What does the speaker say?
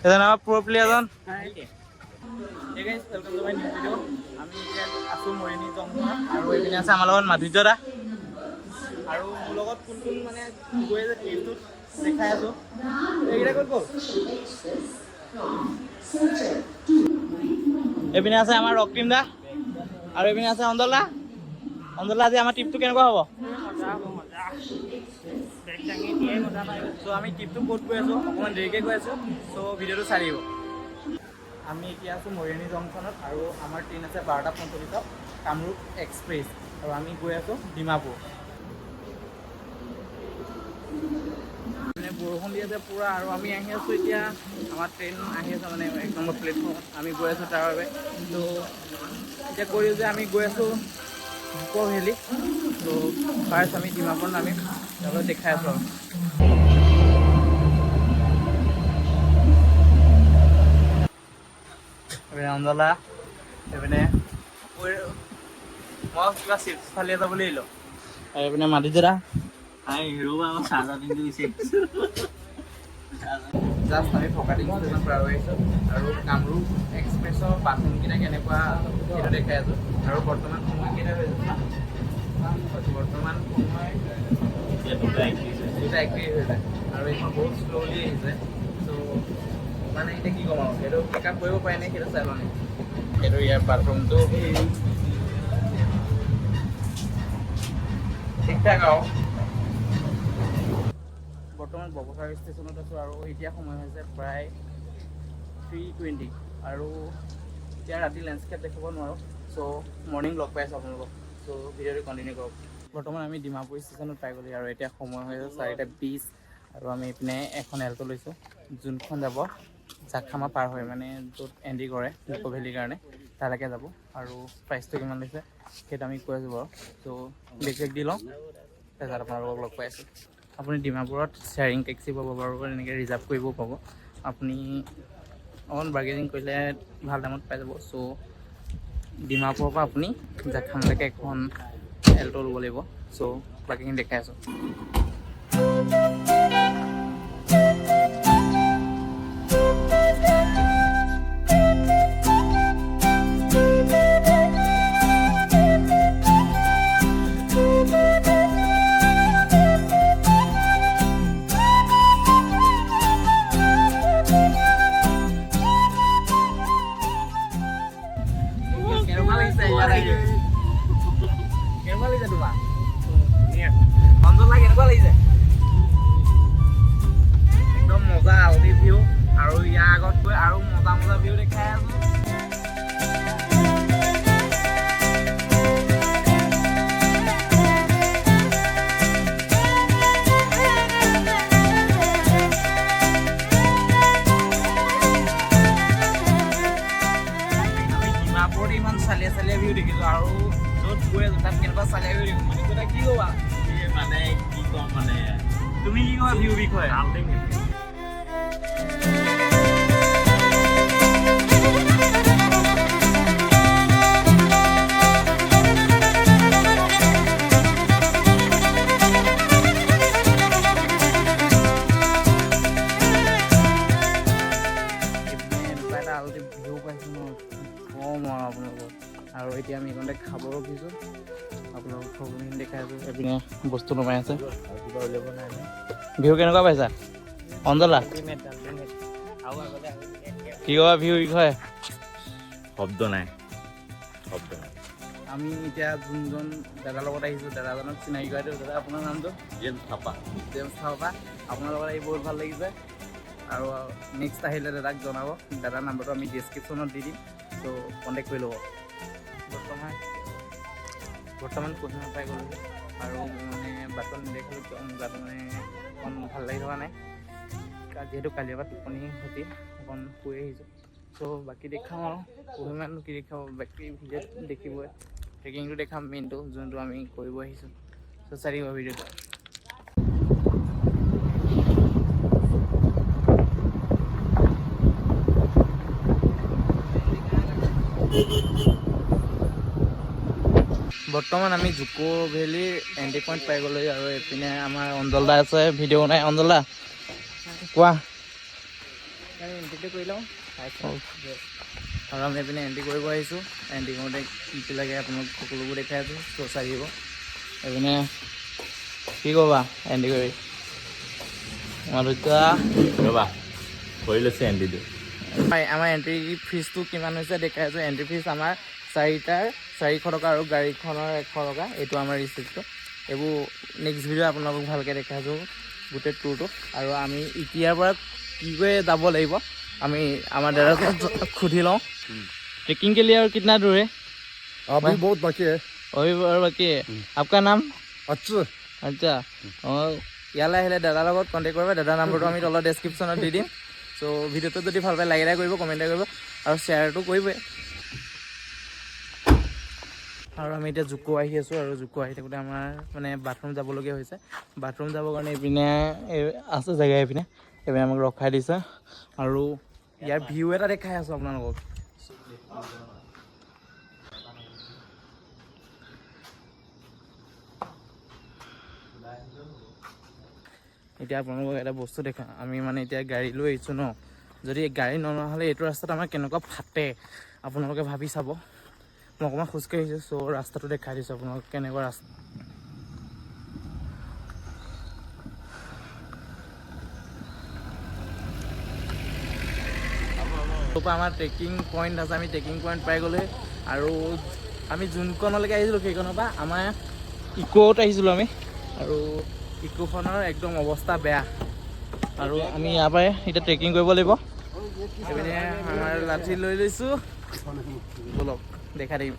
এজন আমাৰ প্ৰ প্লেয়াৰজন। Hey guys, welcome to my new video. আমি এতিয়া আছো মৰিনী জংঘলত আৰু এইপিনে আছে আমাৰ লগত মাধুৰ্য দা আৰু মোৰ লগত কোন কোন মানে গৈ আছে ট্ৰিপটোত দেখাই আছো। এইকেইটা ক'ত গ'ল? এইপিনে আছে আমাৰ ৰক্তিম দা আৰু এইপিনে আছে অঞ্জল দা। অঞ্জল দা, আজি আমাৰ ট্ৰিপটো কেনেকুৱা হ'ব? চ' আমি ট্ৰিপটো ক'ত গৈ আছোঁ অকণমান দেৰিকৈ গৈ আছোঁ, চ' ভিডিঅ'টো চাই দিব। আমি এতিয়া আছোঁ মৰিয়নি জংচনত আৰু আমাৰ ট্ৰেইন আছে 12:45 কামৰূপ এক্সপ্ৰেছ আৰু আমি গৈ আছোঁ ডিমাপুৰ। মানে বৰষুণ দি আছে পূৰা আৰু আমি আহি আছোঁ এতিয়া, আমাৰ ট্ৰেইন আহি আছে মানে 1 নম্বৰ প্লেটফৰ্মত আমি গৈ আছোঁ তাৰ বাবে। ত' এতিয়া কৰি যে আমি গৈ আছোঁ জুক ভেলী। ত' ফাৰ্ষ্ট আমি ডিমাপুৰ নামিম, তাৰপিছত দেখাই আছোঁ আৰু। এইপিনে অঞ্জলা, এইপিনে মই কিবা চিপছ ফালি এটা বুলি আহিলোঁ আৰু এইপিনে মাধুৰ্য দা। জাষ্ট আমি ফকাটিং ষ্টেচন পাৰ হৈ আহিছোঁ আৰু কামৰূপ এক্সপ্ৰেছৰ বাছকেইটা কেনেকুৱা সেইটো দেখাই আছোঁ। আৰু বৰ্তমান সময় কেইটা হৈ আছে? বৰ্তমান সময় 2:31 হৈছে আৰু এইখন বহুত শ্ল'লি আহিছে। ত' মানে এতিয়া কি ক'ম আৰু, সেইটো পিক আপ কৰিব পাৰে নে সেইটো চাই লওঁ। সেইটো ইয়াৰ বাথৰুমটো ঠিক ঠাক আৰু। বৰ্তমান বকচাৰ ষ্টেচনত আছোঁ আৰু এতিয়া সময় হৈছে প্ৰায় 3:20 আৰু এতিয়া ৰাতি লেণ্ডস্কেপ দেখাব নোৱাৰোঁ। চ' মৰ্ণিং লগ পাই আছোঁ আপোনালোকক। চ' ভিডিঅ'টো কণ্টিনিউ কৰক। বৰ্তমান আমি ডিমাপুৰ ষ্টেচনত পাই গ'লোঁ আৰু এতিয়া সময় হৈছে 4:20 আৰু আমি এইপিনে এখন এল্টো লৈছোঁ যোনখন যাব জাকখামা পাৰ হয়, মানে য'ত এণ্ট্ৰি কৰে জুক ভেলীৰ কাৰণে তালৈকে যাব। আৰু প্ৰাইচটো কিমান লৈছে সেইটো আমি কৈ আছোঁ বাৰু। চ' বেগ দি লওঁ, তাৰপিছত আপোনালোকক লগ পাই আছোঁ। আপুনি ডিমাপুৰত শ্বেয়াৰিং টেক্সি পাব বাৰু, এনেকৈ ৰিজাৰ্ভ কৰিবও পাব। আপুনি অকণ বাৰ্গেনিং কৰিলে ভাল দামত পাই যাব। চ' ডিমাপুৰৰ পৰা আপুনি জাকখামলৈকে এখন এল্টো ল'ব লাগিব। চ' বাকীখিনি দেখাই আছোঁ। কেনেকুৱা লাগিছে তোমাৰ? অঞ্জলা কেনেকুৱা লাগিছে? একদম মজা আলটি ভিউ আৰু ইয়াৰ আগত গৈ আৰু মজা মজা ভিউ দেখাই আছোঁ। ইমান চালিয়া চালিয়া ভিউ দেখিছোঁ আৰু য'ত গৈ আছোঁ তাত কেনেকুৱা চালিয়া ভিউ দেখিছোঁ। মানে কি ক'বা? মানে কি ক'ম, মানে তুমি কি ক'বা ভিউ বিষয়ে? ভিউ পাইছোঁ ন, কম আৰু আপোনালোকক। আৰু এতিয়া আমি এইখনতে খাব ৰখিছোঁ, আপোনালোকক খবৰখিনি দেখাই আছোঁ। এইপিনে বস্তু নমাই আছে। ভিউ কেনেকুৱা পাইছা অঞ্জলা? কি ক'বা ভিউ বিষয়ে? শব্দ নাই। আমি এতিয়া যোনজন দাদাৰ লগত আহিছোঁ, দাদাজনক চিনাকি কৰাই দিওঁ। দাদা, আপোনাৰ নামটো? জেমছ থাপা। আপোনাৰ লগত আহি বহুত ভাল লাগিছে আৰু নেক্সট আহিলে দাদাক জনাব। দাদাৰ নাম্বাৰটো আমি ডিছক্ৰিপশ্যনত দি দিম, চ' কণ্টেক্ট কৰি ল'ব। বৰ্তমান কহিমা পাই গ'লোঁ আৰু মানে বাটত নেদেখিলোঁ কিয় মোৰ গাটো মানে অকণ ভাল লাগি থকা নাই, যিহেতু কালিৰ পৰা টোপনি সৈতে অকণ শুই আহিছোঁ। চ' বাকী দেখাম আৰু কহিমানো কি দেখাব, বাকী ভিডিঅ'ত দেখিবই। ট্ৰেকিংটো দেখাম, মেইনটো যোনটো আমি কৰিব আহিছোঁ। চ' চাই দিব ভিডিঅ'টো। বৰ্তমান আমি জুক ভেলীৰ এণ্ট্ৰি পইণ্ট পাই গ'লোঁ আৰু এইপিনে আমাৰ অঞ্জল দা আছে, ভিডিঅ' বনাই। অঞ্জল দা কোৱা। এণ্ট্ৰিটো কৰি লওঁ আৰু আমি এইপিনে এণ্ট্ৰি কৰিব আহিছোঁ এণ্ট্ৰি কৰোঁতে কি কি লাগে আপোনাক সকলোবোৰ দেখাই আছোঁ চ' চাই দিব এইপিনে কি ক'বা এণ্ট্ৰি কৰি মাধুৰ্য্য ৰ'বা কৰি লৈছে এণ্ট্ৰিটো আমাৰ এণ্ট্ৰি ফিজটো কিমান হৈছে দেখাই আছোঁ এণ্ট্ৰি ফিজ আমাৰ 4টাৰ 400 টকা আৰু গাড়ীখনৰ 100 টকা এইটো আমাৰ ৰিচিপ্টটো এইবোৰ নেক্সট ভিডিঅ' আপোনালোকক ভালকৈ দেখাইছোঁ গোটেই টুৰটো আৰু আমি এতিয়াৰ পৰা কি কৰি যাব লাগিব আমি আমাৰ দাদাক সুধি লওঁ ट्रैकिंग के लिए और कितना दूर है अभी बहुत बाकी है अभी और बाकी है आपका नाम अच्छा আচ্ছা অঁ ইয়ালৈ আহিলে দাদাৰ লগত কণ্টেক্ট কৰিব দাদাৰ নাম্বাৰটো আমি তলত ডেছক্ৰিপশ্যনত দি দিম চ' ভিডিঅ'টো যদি ভাল পায় লাইক এটা কৰিব কমেণ্ট এটা কৰিব আৰু শ্বেয়াৰটো কৰিবই আৰু আমি এতিয়া জুকো আহি আছোঁ আৰু জুকো আহি থাকোঁতে আমাৰ মানে বাথৰুম যাবলগীয়া হৈছে বাথৰুম যাবৰ কাৰণে এইপিনে আছে জেগা এইপিনে আমাক ৰখাই দিছে আৰু ইয়াৰ ভিউ এটা দেখাই আছোঁ আপোনালোকক এতিয়া আপোনালোকক এটা বস্তু দেখা আমি মানে এতিয়া গাড়ী লৈ আহিছোঁ ন যদি গাড়ী নহ'লে এইটো ৰাস্তাত আমাৰ কেনেকুৱা ফাটে আপোনালোকে ভাবি চাব মই অকণমান খোজকাঢ়ি আহিছোঁ চ' ৰাস্তাটো দেখাই দিছোঁ আপোনালোকক কেনেকুৱা ৰাস্তা আমাৰ ট্ৰেকিং পইণ্ট আছে আমি ট্ৰেকিং পইণ্ট পাই গ'লে আৰু আমি যোনখনলৈকে আহিছিলোঁ সেইখনৰ পৰা আমাৰ ইক'ত আহিছিলোঁ আমি আৰু ইক'খনৰ একদম অৱস্থা বেয়া আৰু আমি ইয়াৰ পৰাই এতিয়া ট্ৰেকিং কৰিব লাগিব এইপিনে আমাৰ লাঠি লৈ লৈছোঁ ব'লক দেখা দিম